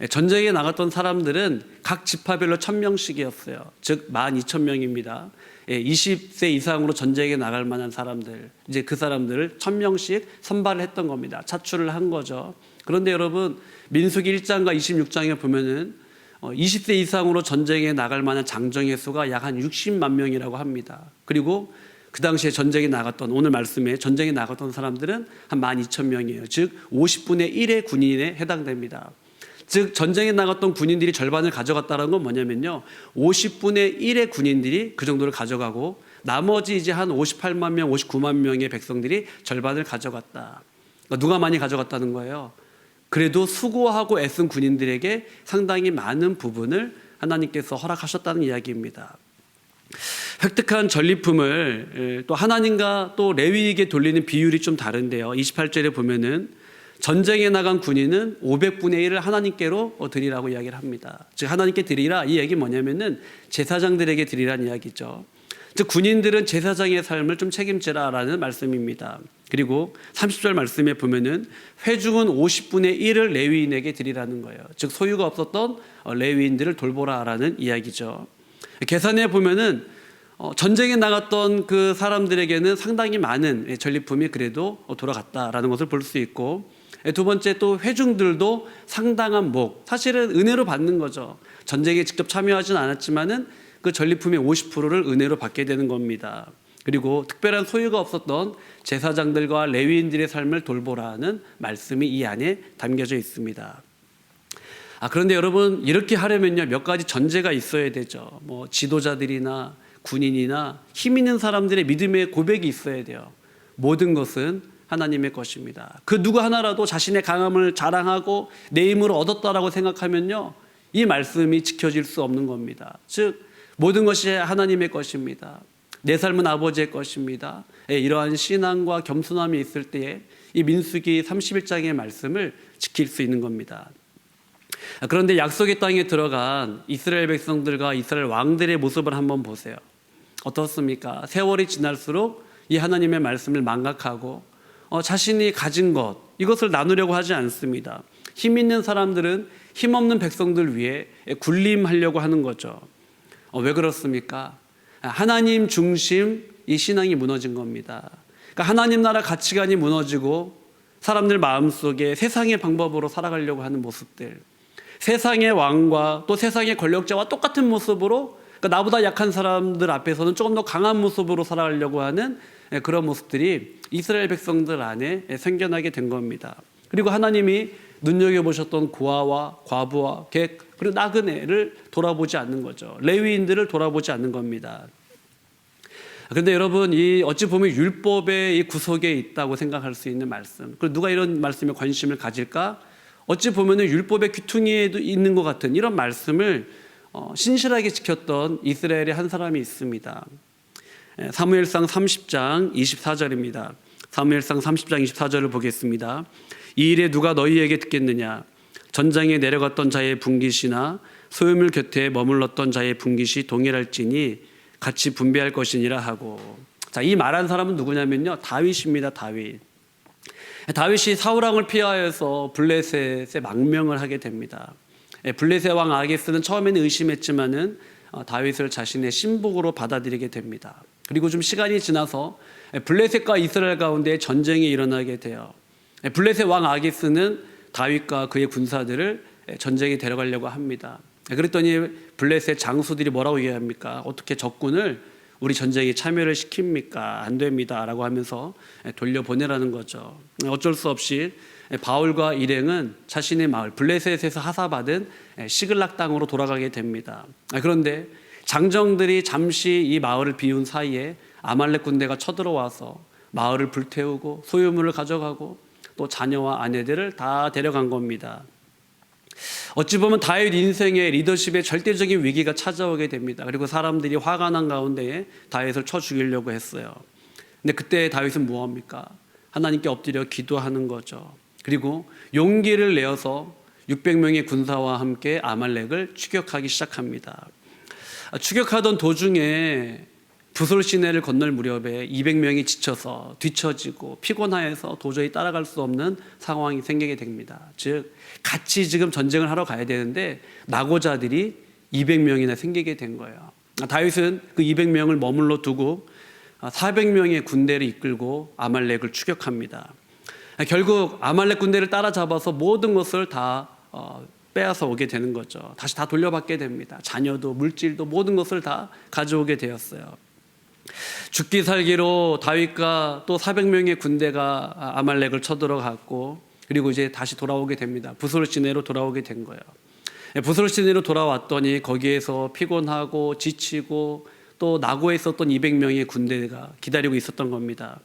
전쟁에 나갔던 사람들은 각 지파별로 1000명씩이었어요. 즉 12,000명입니다. 20세 이상으로 전쟁에 나갈 만한 사람들, 이제 그 사람들을 1000명씩 선발을 했던 겁니다. 차출을 한 거죠. 그런데 여러분, 민수기 1장과 26장에 보면은 20세 이상으로 전쟁에 나갈 만한 장정의 수가 약 한 60만 명이라고 합니다. 그리고 그 당시에 전쟁에 나갔던, 오늘 말씀에 전쟁에 나갔던 사람들은 한 12,000명이에요. 즉 50분의 1의 군인에 해당됩니다. 즉 전쟁에 나갔던 군인들이 절반을 가져갔다는 건 뭐냐면요, 50분의 1의 군인들이 그 정도를 가져가고 나머지 이제 한 58만 명, 59만 명의 백성들이 절반을 가져갔다. 그러니까 누가 많이 가져갔다는 거예요? 그래도 수고하고 애쓴 군인들에게 상당히 많은 부분을 하나님께서 허락하셨다는 이야기입니다. 획득한 전리품을 또 하나님과 또 레위에게 돌리는 비율이 좀 다른데요. 28절에 보면은 전쟁에 나간 군인은 500분의 1을 하나님께로 드리라고 이야기를 합니다. 즉 하나님께 드리라, 이 얘기 뭐냐면은 제사장들에게 드리라는 이야기죠. 즉 군인들은 제사장의 삶을 좀 책임지라라는 말씀입니다. 그리고 30절 말씀에 보면은 회중은 50분의 1을 레위인에게 드리라는 거예요. 즉 소유가 없었던 레위인들을 돌보라라는 이야기죠. 계산해 보면은 전쟁에 나갔던 그 사람들에게는 상당히 많은 전리품이 그래도 돌아갔다라는 것을 볼 수 있고, 두 번째 또 회중들도 상당한 목, 사실은 은혜로 받는 거죠. 전쟁에 직접 참여하진 않았지만은 그 전리품의 50%를 은혜로 받게 되는 겁니다. 그리고 특별한 소유가 없었던 제사장들과 레위인들의 삶을 돌보라는 말씀이 이 안에 담겨져 있습니다. 그런데 여러분, 이렇게 하려면요 몇 가지 전제가 있어야 되죠. 뭐 지도자들이나 군인이나 힘 있는 사람들의 믿음의 고백이 있어야 돼요. 모든 것은 하나님의 것입니다. 그 누구 하나라도 자신의 강함을 자랑하고 내 힘으로 얻었다라고 생각하면요 이 말씀이 지켜질 수 없는 겁니다. 즉 모든 것이 하나님의 것입니다. 내 삶은 아버지의 것입니다. 이러한 신앙과 겸손함이 있을 때에 이 민수기 31장의 말씀을 지킬 수 있는 겁니다. 그런데 약속의 땅에 들어간 이스라엘 백성들과 이스라엘 왕들의 모습을 한번 보세요. 어떻습니까? 세월이 지날수록 이 하나님의 말씀을 망각하고 자신이 가진 것, 이것을 나누려고 하지 않습니다. 힘 있는 사람들은 힘없는 백성들 위해 군림하려고 하는 거죠. 왜 그렇습니까? 하나님 중심 이 신앙이 무너진 겁니다. 그러니까 하나님 나라 가치관이 무너지고 사람들 마음속에 세상의 방법으로 살아가려고 하는 모습들, 세상의 왕과 또 세상의 권력자와 똑같은 모습으로, 그러니까 나보다 약한 사람들 앞에서는 조금 더 강한 모습으로 살아가려고 하는 그런 모습들이 이스라엘 백성들 안에 생겨나게 된 겁니다. 그리고 하나님이 눈여겨보셨던 고아와 과부와 객 그리고 나그네를 돌아보지 않는 거죠. 레위인들을 돌아보지 않는 겁니다. 그런데 여러분, 이 어찌 보면 율법의 이 구석에 있다고 생각할 수 있는 말씀, 그리고 누가 이런 말씀에 관심을 가질까? 어찌 보면 율법의 귀퉁이에도 있는 것 같은 이런 말씀을 신실하게 지켰던 이스라엘의 한 사람이 있습니다. 사무엘상 30장 24절입니다. 사무엘상 30장 24절을 보겠습니다. 이 일에 누가 너희에게 듣겠느냐? 전장에 내려갔던 자의 분깃이나 소유물 곁에 머물렀던 자의 분깃이 동일할지니 같이 분배할 것이니라 하고. 자, 이 말한 사람은 누구냐면요, 다윗입니다. 다윗이 사울왕을 피하여서 블레셋에 망명을 하게 됩니다. 블레셋 왕 아게스는 처음에는 의심했지만은 다윗을 자신의 신복으로 받아들이게 됩니다. 그리고 좀 시간이 지나서 블레셋과 이스라엘 가운데 전쟁이 일어나게 돼요. 블레셋 왕 아게스는 다윗과 그의 군사들을 전쟁에 데려가려고 합니다. 그랬더니 블레셋 장수들이 뭐라고 얘기합니까? 어떻게 적군을 우리 전쟁에 참여를 시킵니까? 안 됩니다 라고 하면서 돌려보내라는 거죠. 어쩔 수 없이 바울과 일행은 자신의 마을 블레셋에서 하사받은 시글락 땅으로 돌아가게 됩니다. 그런데 장정들이 잠시 이 마을을 비운 사이에 아말렉 군대가 쳐들어와서 마을을 불태우고 소유물을 가져가고 또 자녀와 아내들을 다 데려간 겁니다. 어찌 보면 다윗 인생의 리더십에 절대적인 위기가 찾아오게 됩니다. 그리고 사람들이 화가 난 가운데에 다윗을 쳐 죽이려고 했어요. 근데 그때 다윗은 뭐합니까? 하나님께 엎드려 기도하는 거죠. 그리고 용기를 내어서 600명의 군사와 함께 아말렉을 추격하기 시작합니다. 추격하던 도중에 부솔 시내를 건널 무렵에 200명이 지쳐서 뒤처지고 피곤하여서 도저히 따라갈 수 없는 상황이 생기게 됩니다. 즉 같이 지금 전쟁을 하러 가야 되는데 낙오자들이 200명이나 생기게 된 거예요. 다윗은 그 200명을 머물러 두고 400명의 군대를 이끌고 아말렉을 추격합니다. 결국 아말렉 군대를 따라잡아서 모든 것을 다 빼앗아 오게 되는 거죠. 다시 다 돌려받게 됩니다. 자녀도 물질도 모든 것을 다 가져오게 되었어요. 죽기 살기로 다윗과 또 400명의 군대가 아말렉을 쳐들어갔고, 그리고 이제 다시 돌아오게 됩니다. 부솔 시내로 돌아오게 된 거예요. 부솔 시내로 돌아왔더니 거기에서 피곤하고 지치고 또 낙오에 있었던 200명의 군대가 기다리고 있었던 겁니다.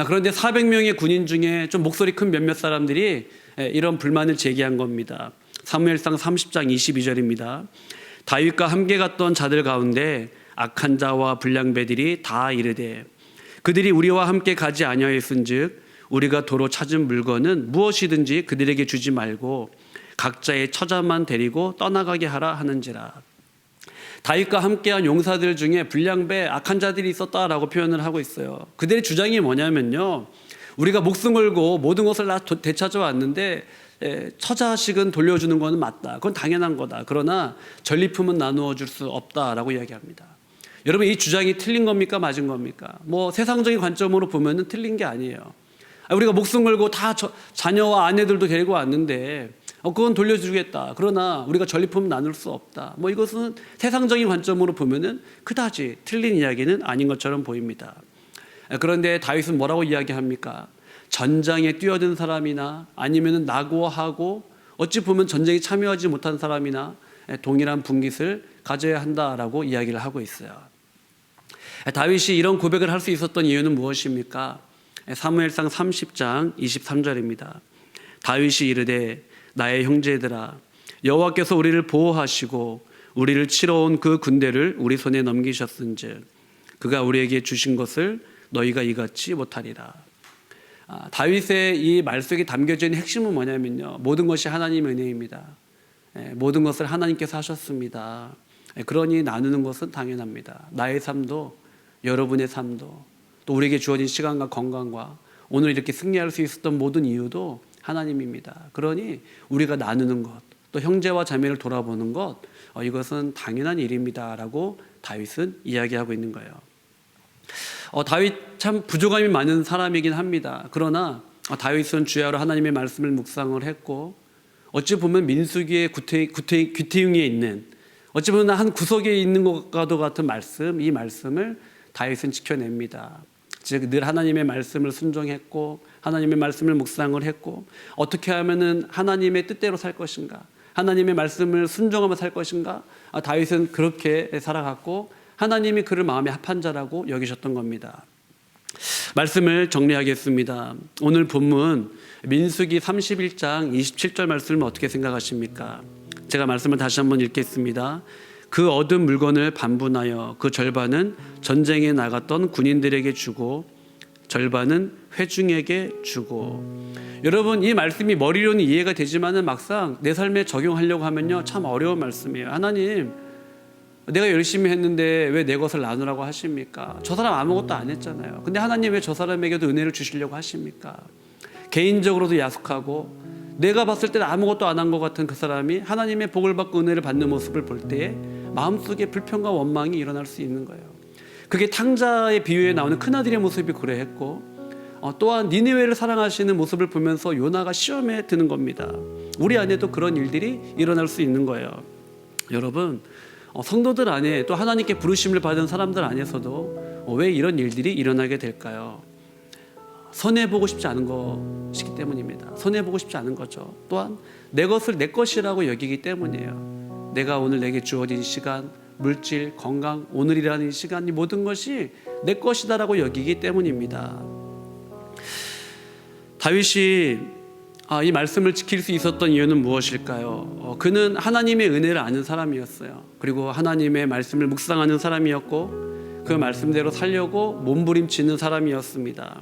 그런데 400명의 군인 중에 좀 목소리 큰 몇몇 사람들이 이런 불만을 제기한 겁니다. 사무엘상 30장 22절입니다. 다윗과 함께 갔던 자들 가운데 악한 자와 불량배들이 다 이르되 그들이 우리와 함께 가지 아니하였은즉 우리가 도로 찾은 물건은 무엇이든지 그들에게 주지 말고 각자의 처자만 데리고 떠나가게 하라 하는지라. 다윗과 함께한 용사들 중에 불량배 악한 자들이 있었다라고 표현을 하고 있어요. 그들의 주장이 뭐냐면요, 우리가 목숨 걸고 모든 것을 다 되찾아 왔는데 처자식은 돌려주는 것은 맞다, 그건 당연한 거다. 그러나 전리품은 나누어 줄 수 없다라고 이야기합니다. 여러분, 이 주장이 틀린 겁니까 맞은 겁니까? 뭐 세상적인 관점으로 보면은 틀린 게 아니에요. 우리가 목숨 걸고 다 자녀와 아내들도 데리고 왔는데 그건 돌려주겠다, 그러나 우리가 전리품 나눌 수 없다, 뭐 이것은 세상적인 관점으로 보면은 그다지 틀린 이야기는 아닌 것처럼 보입니다. 그런데 다윗은 뭐라고 이야기합니까? 전장에 뛰어든 사람이나 아니면은 낙오하고 어찌 보면 전쟁에 참여하지 못한 사람이나 동일한 분깃을 가져야 한다라고 이야기를 하고 있어요. 다윗이 이런 고백을 할 수 있었던 이유는 무엇입니까? 사무엘상 30장 23절입니다. 다윗이 이르되 나의 형제들아, 여호와께서 우리를 보호하시고 우리를 치러 온 그 군대를 우리 손에 넘기셨은즉 그가 우리에게 주신 것을 너희가 이같이 못하리라. 다윗의 이 말 속에 담겨져 있는 핵심은 뭐냐면요, 모든 것이 하나님의 은혜입니다. 모든 것을 하나님께서 하셨습니다. 그러니 나누는 것은 당연합니다. 나의 삶도 여러분의 삶도 또 우리에게 주어진 시간과 건강과 오늘 이렇게 승리할 수 있었던 모든 이유도 하나님입니다. 그러니 우리가 나누는 것, 또 형제와 자매를 돌아보는 것, 이것은 당연한 일입니다라고 다윗은 이야기하고 있는 거예요. 다윗 참 부족함이 많은 사람이긴 합니다. 그러나 다윗은 주야로 하나님의 말씀을 묵상을 했고, 어찌 보면 민수기의 귀태용에 있는, 어찌 보면 한 구석에 있는 것과도 같은 말씀, 이 말씀을 다윗은 지켜냅니다. 즉 늘 하나님의 말씀을 순종했고 하나님의 말씀을 묵상을 했고, 어떻게 하면은 하나님의 뜻대로 살 것인가, 하나님의 말씀을 순종하며 살 것인가, 다윗은 그렇게 살아갔고 하나님이 그를 마음에 합한 자라고 여기셨던 겁니다. 말씀을 정리하겠습니다. 오늘 본문 민수기 31장 27절 말씀을 어떻게 생각하십니까? 제가 말씀을 다시 한번 읽겠습니다. 그 얻은 물건을 반분하여 그 절반은 전쟁에 나갔던 군인들에게 주고 절반은 회중에게 주고. 여러분, 이 말씀이 머리로는 이해가 되지만은 막상 내 삶에 적용하려고 하면요 참 어려운 말씀이에요. 하나님, 내가 열심히 했는데 왜 내 것을 나누라고 하십니까? 저 사람 아무것도 안 했잖아요. 근데 하나님 왜 저 사람에게도 은혜를 주시려고 하십니까? 개인적으로도 야속하고 내가 봤을 때는 아무것도 안 한 것 같은 그 사람이 하나님의 복을 받고 은혜를 받는 모습을 볼 때에 마음속에 불평과 원망이 일어날 수 있는 거예요. 그게 탕자의 비유에 나오는 큰아들의 모습이 그러했고, 또한 니느웨를 사랑하시는 모습을 보면서 요나가 시험에 드는 겁니다. 우리 안에도 그런 일들이 일어날 수 있는 거예요. 여러분, 성도들 안에 또 하나님께 부르심을 받은 사람들 안에서도 왜 이런 일들이 일어나게 될까요? 손해보고 싶지 않은 것이기 때문입니다. 손해보고 싶지 않은 거죠. 또한 내 것을 내 것이라고 여기기 때문이에요. 내가 오늘 내게 주어진 시간, 물질, 건강, 오늘이라는 이 시간, 이 모든 것이 내 것이다라고 여기기 때문입니다. 다윗이 이 말씀을 지킬 수 있었던 이유는 무엇일까요? 그는 하나님의 은혜를 아는 사람이었어요. 그리고 하나님의 말씀을 묵상하는 사람이었고 그 말씀대로 살려고 몸부림치는 사람이었습니다.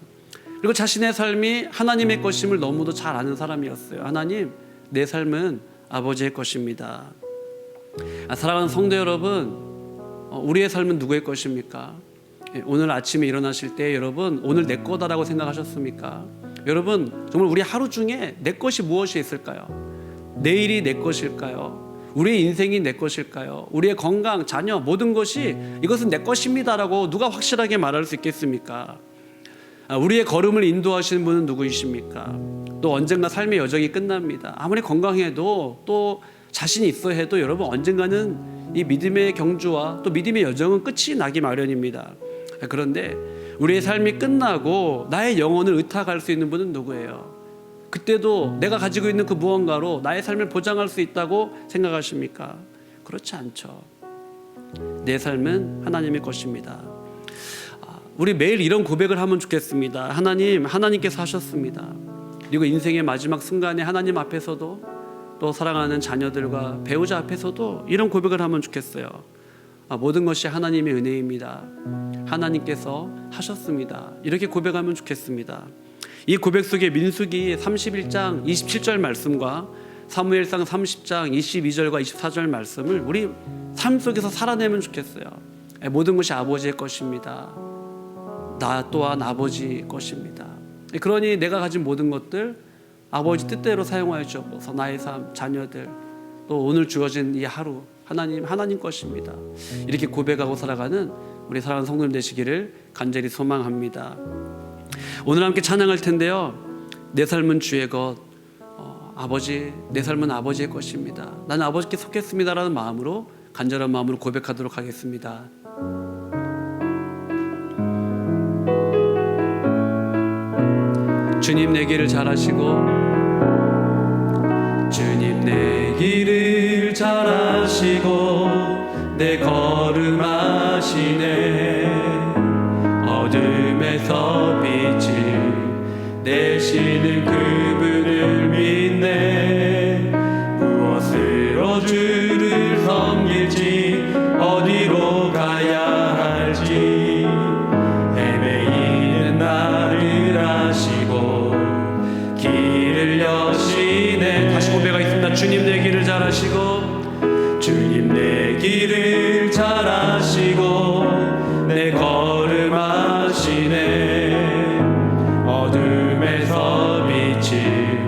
그리고 자신의 삶이 하나님의 것임을 너무도 잘 아는 사람이었어요. 하나님, 내 삶은 아버지의 것입니다. 사랑하는 성도 여러분, 우리의 삶은 누구의 것입니까? 오늘 아침에 일어나실 때 여러분 오늘 내 거다라고 생각하셨습니까? 여러분 정말 우리 하루 중에 내 것이 무엇이 있을까요? 내일이 내 것일까요? 우리의 인생이 내 것일까요? 우리의 건강, 자녀 모든 것이 이것은 내 것입니다라고 누가 확실하게 말할 수 있겠습니까? 우리의 걸음을 인도하시는 분은 누구이십니까? 또 언젠가 삶의 여정이 끝납니다. 아무리 건강해도 또 자신이 있어 해도 여러분 언젠가는 이 믿음의 경주와 또 믿음의 여정은 끝이 나기 마련입니다. 그런데 우리의 삶이 끝나고 나의 영혼을 의탁할 수 있는 분은 누구예요? 그때도 내가 가지고 있는 그 무언가로 나의 삶을 보장할 수 있다고 생각하십니까? 그렇지 않죠. 내 삶은 하나님의 것입니다. 우리 매일 이런 고백을 하면 좋겠습니다. 하나님께서 하셨습니다. 그리고 인생의 마지막 순간에 하나님 앞에서도 또 사랑하는 자녀들과 배우자 앞에서도 이런 고백을 하면 좋겠어요. 모든 것이 하나님의 은혜입니다. 하나님께서 하셨습니다. 이렇게 고백하면 좋겠습니다. 이 고백 속에 민수기 31장 27절 말씀과 사무엘상 30장 22절과 24절 말씀을 우리 삶 속에서 살아내면 좋겠어요. 모든 것이 아버지의 것입니다. 나 또한 아버지 것입니다. 그러니 내가 가진 모든 것들 아버지 뜻대로 사용하여 주옵소서. 나의 삶, 자녀들, 또 오늘 주어진 이 하루 하나님 것입니다. 이렇게 고백하고 살아가는 우리 사랑하는 성도님 되시기를 간절히 소망합니다. 오늘 함께 찬양할 텐데요. 내 삶은 주의 것, 아버지, 내 삶은 아버지의 것입니다. 나는 아버지께 속했습니다라는 마음으로 간절한 마음으로 고백하도록 하겠습니다. 주님 내 길을 잘 아시고 주님 내 길을 잘 아시고 내 걸음 아시네. 어둠에서 빛을 내시는 그분을 믿네. 무엇으로 주를 섬길지 어디로 가야 할지 헤매이는 나를 아시고 길을 여시네. 다시 고백하겠습니다. 주님 내 길을 잘 아시고 주님 내 길을 잘 아시고 내 걸음 아시네. 어둠에서 빛을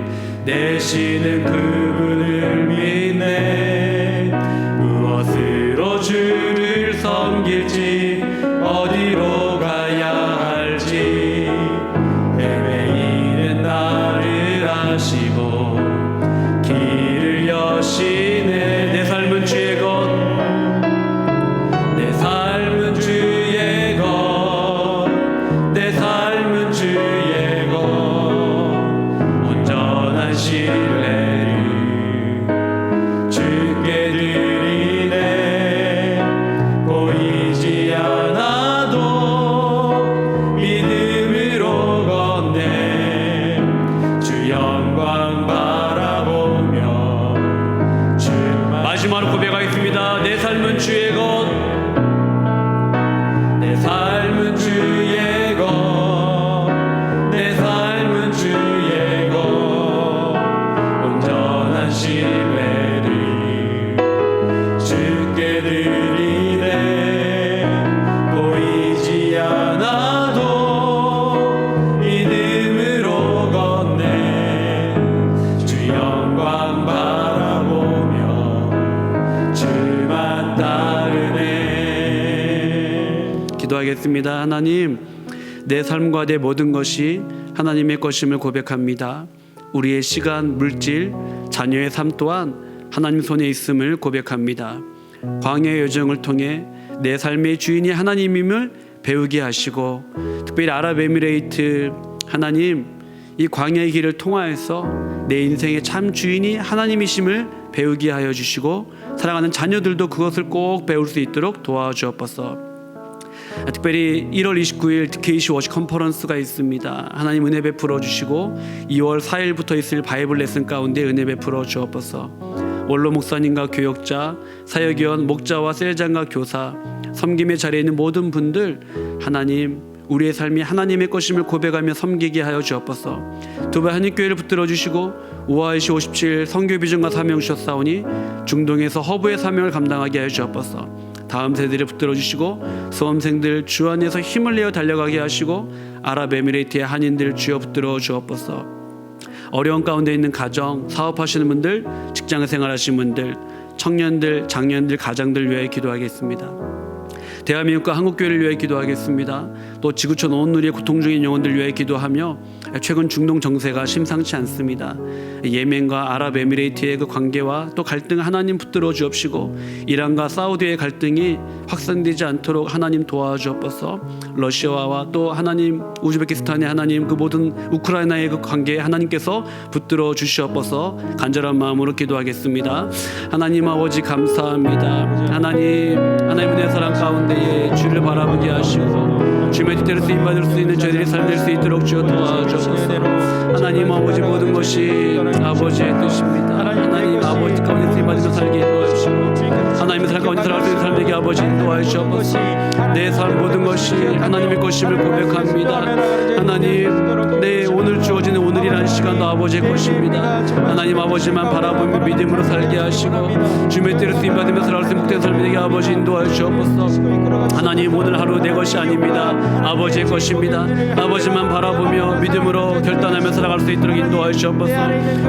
내시는 그분을 믿네. 무엇으로 주를 섬길지 어디로 가야 할지 헤매이는 나를 아시고 길을 여시네. 내 삶은 주의 것, 내 삶은 주의 것, 내 삶은 주의 것. 온전한 신뢰를 주께 드리네. 보이지 않아도 믿음으로 걷네. 주 영광 바라보며 마지막으로 고백하겠습니다. 내 삶은 주의 것, 내 삶은 주의 것, 내 삶은 주의 것. 온전한 신뢰를 주께 드리네. 보이지 않아도 믿음으로 걷네. 주 영광 바라보며 주만 따르네. 기도하겠습니다. 하나님, 내 삶과 내 모든 것이 하나님의 것임을 고백합니다. 우리의 시간, 물질, 자녀의 삶 또한 하나님 손에 있음을 고백합니다. 광야의 여정을 통해 내 삶의 주인이 하나님임을 배우게 하시고 특별히 아랍에미레이트 하나님 이 광야의 길을 통하여서 내 인생의 참 주인이 하나님이심을 배우게 하여 주시고 사랑하는 자녀들도 그것을 꼭 배울 수 있도록 도와주옵소서. 특별히 1월 29일 DKC 워시 컨퍼런스가 있습니다. 하나님 은혜 베풀어 주시고 2월 4일부터 있을 바이블 레슨 가운데 은혜 베풀어 주옵소서. 원로 목사님과 교역자, 사역위원, 목자와 셀장과 교사, 섬김의 자리에 있는 모든 분들 하나님 우리의 삶이 하나님의 것임을 고백하며 섬기게 하여 주옵소서. 두발 한인교회를 붙들어 주시고 5화이시 57 선교 비전과 사명 주셨사오니 중동에서 허브의 사명을 감당하게 하여 주옵소서. 다음 세대를 붙들어 주시고 수험생들 주 안에서 힘을 내어 달려가게 하시고 아랍에미레이트의 한인들 주여 붙들어 주옵소서. 어려운 가운데 있는 가정, 사업하시는 분들, 직장 생활하시는 분들, 청년들, 장년들, 가장들 위해 기도하겠습니다. 대한민국과 한국교회를 위해 기도하겠습니다. 또 지구촌 온 누리의 고통 중인 영혼들 위해 기도하며 최근 중동 정세가 심상치 않습니다. 예멘과 아랍에미레이트의 그 관계와 또 갈등 하나님 붙들어 주옵시고 이란과 사우디의 갈등이 확산되지 않도록 하나님 도와주옵소서. 러시아와 또 하나님 우즈베키스탄의 하나님 그 모든 우크라이나의 그 관계에 하나님께서 붙들어 주시옵소서. 간절한 마음으로 기도하겠습니다. 하나님 아버지 감사합니다. 하나님 은혜 사랑 가운데에 주를 바라보게 하시고 주의 뜻대로 쓰임받을 수 있는 저희들이 살될 수 있도록 주여 도와주옵소서. 하나님 아버지 모든 것이 아버지의 뜻입니다. 하나님 아버지 가운데 쓰임받으며 살게 도와주시고 하나님의 사랑 가운데 살아갈 수 있는 삶에게 아버지 도와주옵소서. 내 삶 모든 것이 하나님의 것임을 고백합니다. 하나님 내 오늘 주어지는 오늘이라는 시간도 아버지의 것입니다. 하나님 아버지만 바라보며 믿음으로 살게 하시고 주의 뜻대로 쓰임받으며 살아갈 수 있는 복된 삶에게 아버지 인도하시옵소서. 하나님 오늘 하루 내 것이 아닙니다. 아버지의 것입니다. 아버지만 바라보며 믿음으로 결단하며 살아갈 수 있도록 인도하시옵소서.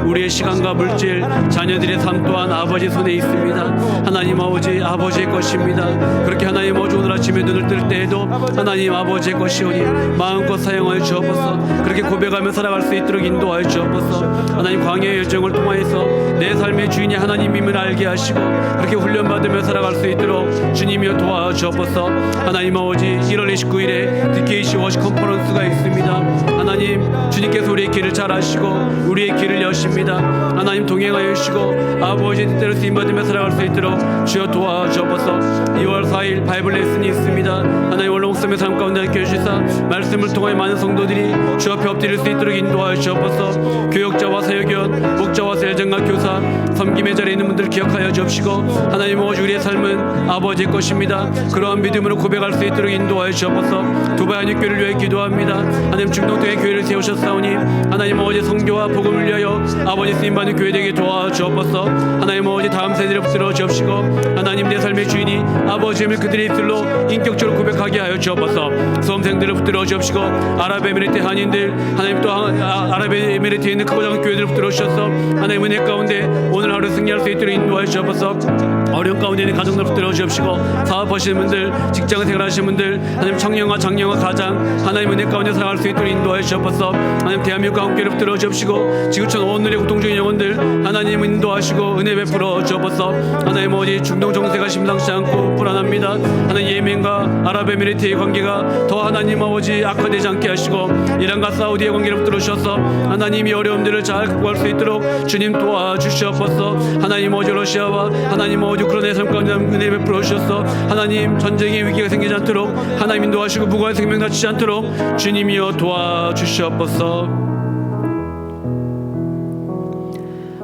우리의 시간과 물질, 자녀들의 삶 또한 아버지 손에 있습니다. 하나님 아버지의 것입니다. 그렇게 하나님 아버지 오늘 아침에 눈을 뜰 때에도 하나님 아버지의 것이오니 마음껏 사용하여 주옵소서. 그렇게 고백하며 살아갈 수 있도록 인도하여 주옵소서. 하나님 광야의 여정을 통하여서 내 삶의 주인이 하나님임을 알게 하시고 그렇게 훈련받으며 살아갈 수 있도록 주님이여 도와주옵소서. 하나님 아버지 1월 29일에 DKC 워시 컨퍼런스가 있습니다. 하나님 주님께서 우리의 길을 잘 아시고 우리의 길을 여십니다. 하나님 동행하여 주시고 아버지 뜻대로 쓰임받으며 살아갈 수 있도록 주여 도와주옵소서. 2월 4일 바이블 레슨이 있습니다. 하나님 원로 목사님의 삶 가운데 함께 해주시사 말씀을 통하여 많은 성도들이 주 앞에 엎드릴 수 있도록 인도하여 주옵소서. 교역자와 사역원, 목자와 세정과 교사, 섬김의 자리에 있는 분들 기억하여 주옵시고 하나님 아버지 우리의 삶은 아버지의 것입니다. 그러한 믿음으로 고백할 수 있도록 인도하여 주옵소서. 두바이 한인교회를 위해 기도합니다. 하나님 중동도의 교회를 세우셨사오니 하나님 아버지 성교와 복음을 위하여 아버지 쓰임받는 교회 되게 도와주옵소서. 하나님 아버지 다음 세대를 붙들어 주옵시고 하나님 내 삶의 주인이 아버지임을 그들의 입술로 인격적으로 고백하게 하여 주옵소서. 수험생들을 붙들어 주옵시고 아랍에미레이트 한인들 하나님 또 아랍에미레이트에 있는 크고 작은 교회들을 붙들어 주셔서 하나님 은혜 가운데 오늘 하루 승리할 수 있도록 인도하여 주옵소서. 어려운 가운데 있는 가정들 붙들어 주옵시고 사업하시는 분들, 직장 생활하시는 분들, 하나님 청년과 장년과 가장 하나님 은혜 가운데 살아갈 수 있도록 인도하여 주옵소서. 하나님 대한민국 가운데를 붙들어 주옵시고 지구촌 온 누리의 고통 중인 영혼들 하나님 인도하시고 은혜 베풀어 주옵소서. 하나님 아버지 중동 정세가 심상치 않고 불안합니다. 하나님 예멘과 아랍에미레이트의 관계가 더 하나님 아버지 악화되지 않게 하시고 이란과 사우디의 관계를 붙들어 주셔서 하나님이 어려움들을 잘 극복할 수 있도록 주님 도와주시옵소서. 하나님 아버지 러시아와 하나님 아버지 우크라이나의 삶 가운데 은혜 베풀어 주셔서 하나님 전쟁의 위기가 생기지 않도록 하나님 인도하시고 무고한 생명 다치지 않도록 주님이여 도와주시옵소서.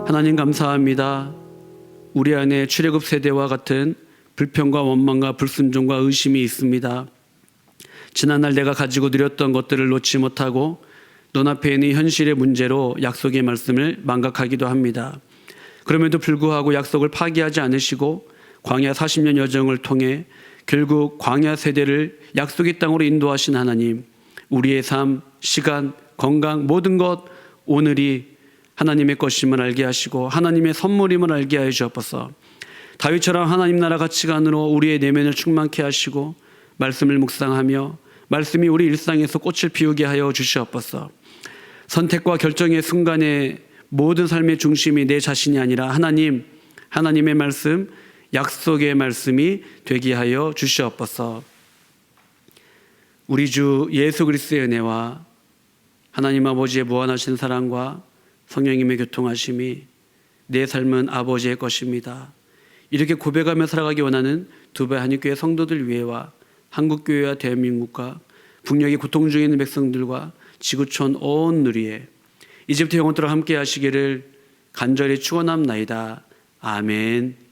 하나님 감사합니다. 우리 안에 출애굽 세대와 같은 불평과 원망과 불순종과 의심이 있습니다. 지난날 내가 가지고 누렸던 것들을 놓지 못하고 눈앞에 있는 현실의 문제로 약속의 말씀을 망각하기도 합니다. 그럼에도 불구하고 약속을 파기하지 않으시고 광야 40년 여정을 통해 결국 광야 세대를 약속의 땅으로 인도하신 하나님, 우리의 삶, 시간, 건강 모든 것 오늘이 하나님의 것임을 알게 하시고 하나님의 선물임을 알게 하여 주옵소서. 다윗처럼 하나님 나라 가치관으로 우리의 내면을 충만케 하시고 말씀을 묵상하며 말씀이 우리 일상에서 꽃을 피우게 하여 주시옵소서. 선택과 결정의 순간에 모든 삶의 중심이 내 자신이 아니라 하나님의 말씀, 약속의 말씀이 되게 하여 주시옵소서. 우리 주 예수 그리스도의 은혜와 하나님 아버지의 무한하신 사랑과 성령님의 교통하심이 내 삶은 아버지의 것입니다. 이렇게 고백하며 살아가기 원하는 두바이 한인교회 성도들 위해와 한국교회와 대한민국과 북녘의 고통 중에 있는 백성들과 지구촌 온 누리에 이제부터 영원토록 함께 하시기를 간절히 축원합나이다. 아멘.